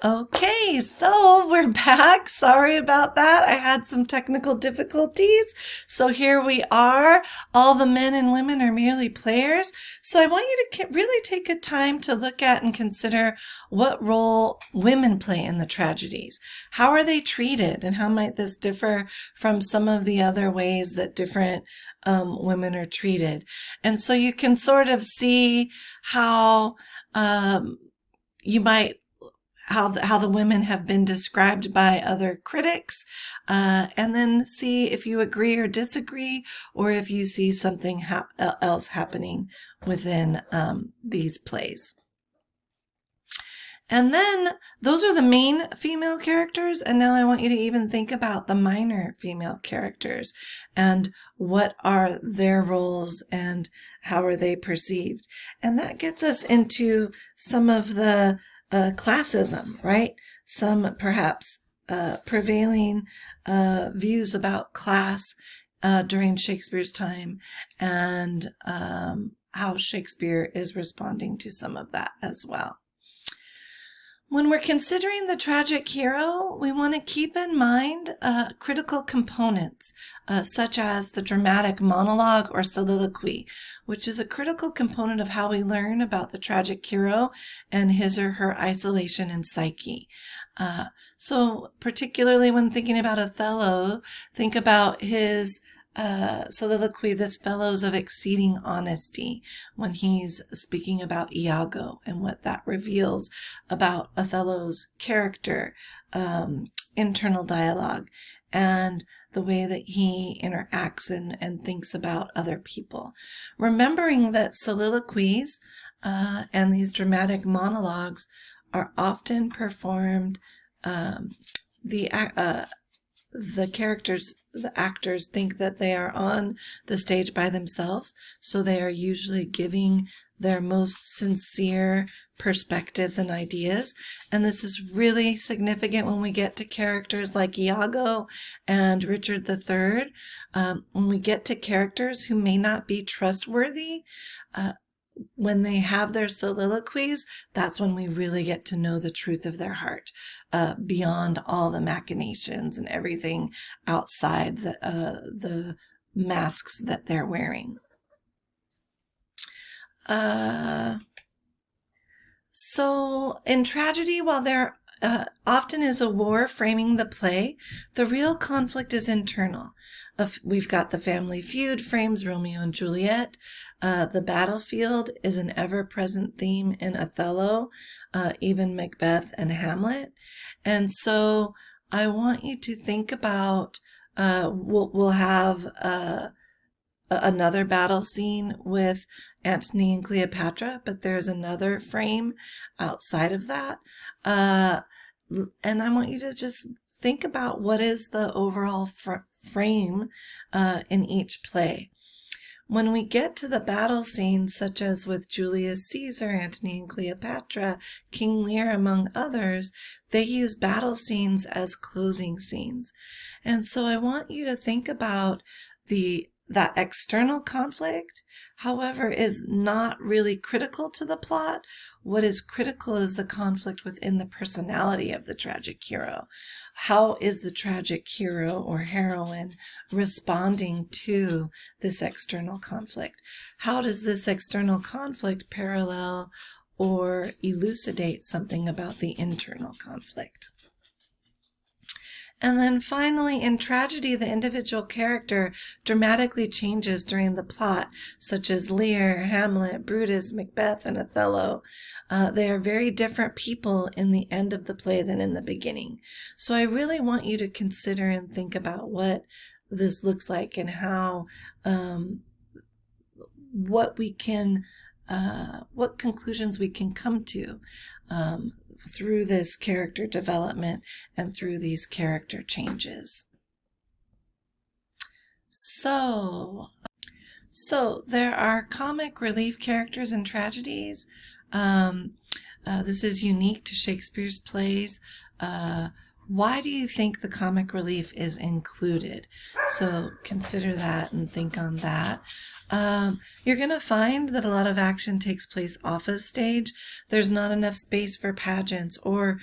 Okay, so we're back. Sorry about that. I had some technical difficulties. So here we are. All the men and women are merely players. So I want you to really take a time to look at and consider what role women play in the tragedies. How are they treated, and how might this differ from some of the other ways that different women are treated? And so you can sort of see how you might how the women have been described by other critics, and then see if you agree or disagree, or if you see something else happening within these plays. And then those are the main female characters. And now I want you to even think about the minor female characters and what are their roles and how are they perceived. And that gets us into some of the classism, right? Some perhaps prevailing views about class during Shakespeare's time, and how Shakespeare is responding to some of that as well. When we're considering the tragic hero, we want to keep in mind critical components, such as the dramatic monologue or soliloquy, which is a critical component of how we learn about the tragic hero and his or her isolation and psyche. So particularly when thinking about Othello, think about his soliloquy, "This fellow's of exceeding honesty," when he's speaking about Iago and what that reveals about Othello's character, internal dialogue, and the way that he interacts and thinks about other people. Remembering that soliloquies and these dramatic monologues are often performed, the actors think that they are on the stage by themselves, so they are usually giving their most sincere perspectives and ideas. And this is really significant when we get to characters like Iago and Richard III. When we get to characters who may not be trustworthy, when they have their soliloquies, that's when we really get to know the truth of their heart, beyond all the machinations and everything outside the masks that they're wearing. So in tragedy, while there often is a war framing the play, the real conflict is internal. We've got the family feud frames Romeo and Juliet. The battlefield is an ever-present theme in Othello, even Macbeth and Hamlet. And so I want you to think about, we'll have another battle scene with Antony and Cleopatra, but there's another frame outside of that. And I want you to just think about what is the overall frame in each play. When we get to the battle scenes, such as with Julius Caesar, Antony and Cleopatra, King Lear, among others, they use battle scenes as closing scenes. And so I want you to think about that external conflict, however, is not really critical to the plot. What is critical is the conflict within the personality of the tragic hero. How is the tragic hero or heroine responding to this external conflict? How does this external conflict parallel or elucidate something about the internal conflict? And then finally, in tragedy, the individual character dramatically changes during the plot, such as Lear, Hamlet, Brutus, Macbeth, and Othello. They are very different people in the end of the play than in the beginning. So I really want you to consider and think about what this looks like and how, what conclusions we can come to through this character development and through these character changes. So there are comic relief characters in tragedies. This is unique to Shakespeare's plays. why do you think the comic relief is included? So consider that and think on that. You're going to find that a lot of action takes place off of stage. There's not enough space for pageants or